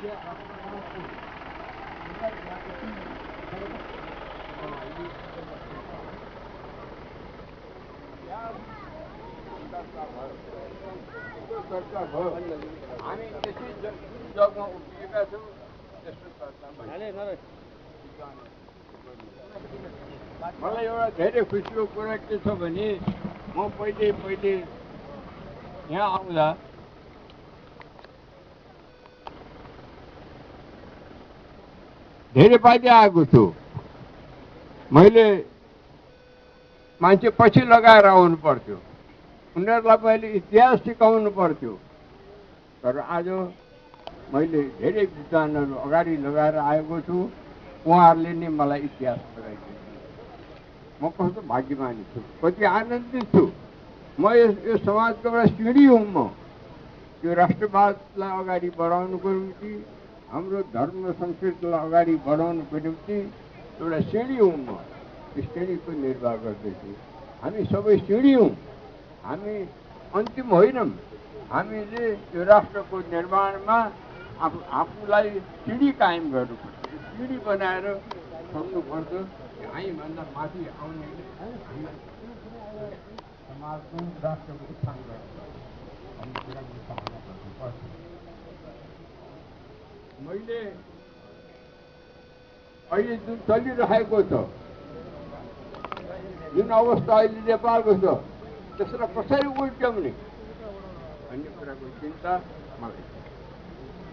हामी त्यसै जगमा उभिएका छौँ त्यस्तो चर्चा मलाई एउटा धेरै खुसीको कुरा के छ भने म पहिले यहाँ आउँदा धेरै पाइले आएको छु। मैले मान्छे पछि लगाएर आउनु पर्थ्यो, उनीहरूलाई मैले इतिहास सिकाउनु पर्थ्यो। तर आज मैले धेरै विद्वानहरू अगाडि लगाएर आएको छु, उहाँहरूले नै मलाई इतिहास पढाइदिनु। म कस्तो भाग्यमानी छु, कति आनन्दित छु। म यो समाजको एउटा सिँढी हुँ। म यो राष्ट्रवादलाई अगाडि बढाउनुको निम्ति, हाम्रो धर्म संस्कृतिलाई अगाडि बढाउनुको निम्ति एउटा सिँढी हुँ। म त्यो सिँढीको निर्वाह गर्दैछु। हामी सबै सिँढी हौँ, हामी अन्तिम होइनौँ। हामीले यो राष्ट्रको निर्माणमा आफूलाई सिँढी कायम गर्नुपर्छ, सिँढी बनाएर सक्नुपर्छ। हामीभन्दा माथि आउने समाजको राष्ट्रको उत्थान गर्नुपर्छ। मैले अहिले जुन चलिरहेको छ, जुन अवस्था अहिले नेपालको छ, त्यसलाई कसरी उल्ट्याउने भन्ने कुराको चिन्ता मलाई छ।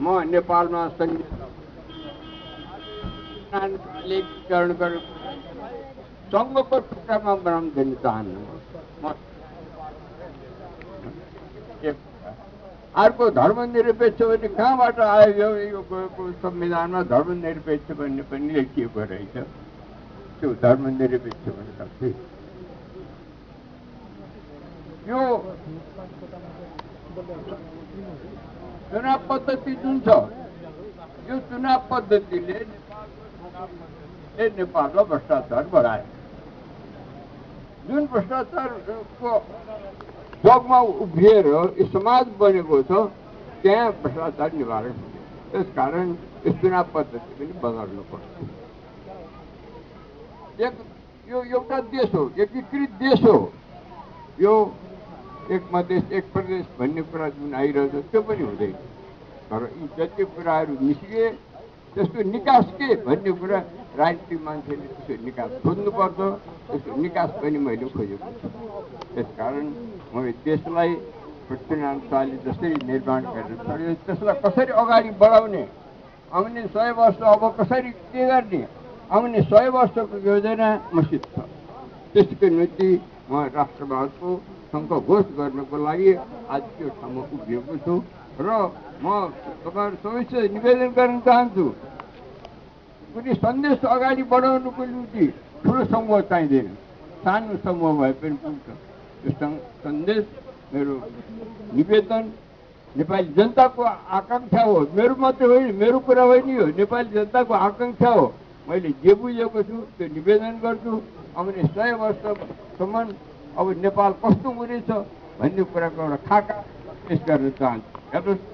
म नेपालमा संविधानीकरण गरेर सङ्घको टुक्रामा बनाउन दिन चाहन्न। अर्को धर्मनिरपेक्ष भने कहाँबाट आयो? यो संविधानमा धर्मनिरपेक्ष भन्ने पनि लेखिएको रहेछ। त्यो धर्मनिरपेक्ष भनेका थिए। यो चुनाव पद्धति जुन छ, यो चुनाव पद्धतिले नेपालमा भ्रष्टाचार बढायो। जुन भ्रष्टाचारको जगमा उभिएर यो समाज बनेको छ, त्यहाँ भ्रष्टाचार निवारण हुँदैन। त्यसकारण यो चुनाव पद्धति पनि बदल्नु पर्छ। यो एउटा देश हो, एकीकृत देश हो। यो एक मधेस एक प्रदेश भन्ने कुरा जुन आइरहेछ त्यो पनि हुँदैन। तर यी जति कुराहरू निस्किए त्यसको निकास के भन्ने कुरा राजनीतिक मान्छेले त्यसको निकास खोज्नुपर्छ। त्यसको निकास पनि मैले खोजेको छु। त्यसकारण म देशलाई पृथ्वीनारायण शाहले जसरी निर्माण गरेर छोड्यो, त्यसलाई कसरी अगाडि बढाउने, आउने 100 वर्ष अब कसरी के गर्ने, आउने 100 वर्षको योजना मसित छ। त्यसको निम्ति म राष्ट्रवादको शङ्खघोष गर्नको लागि आज त्यो ठाउँमा उभिएको छु। र म तपाईँहरू सबैसित निवेदन गर्न चाहन्छु, कुनै सन्देश अगाडि बढाउनुको निम्ति ठुलो समूह चाहिँदैन, सानो समूह भए पनि पुग्छ। त्यो सन्देश मेरो निवेदन नेपाली जनताको आकाङ्क्षा हो। मेरो मात्रै होइन, मेरो कुरा होइन, यो नेपाली जनताको आकाङ्क्षा हो। मैले जे बुझेको छु त्यो निवेदन गर्छु। आउने 100 वर्षसम्म अब नेपाल कस्तो हुनेछ भन्ने कुराको एउटा खाका पेश गर्न चाहन्छु। हेर्नुहोस्,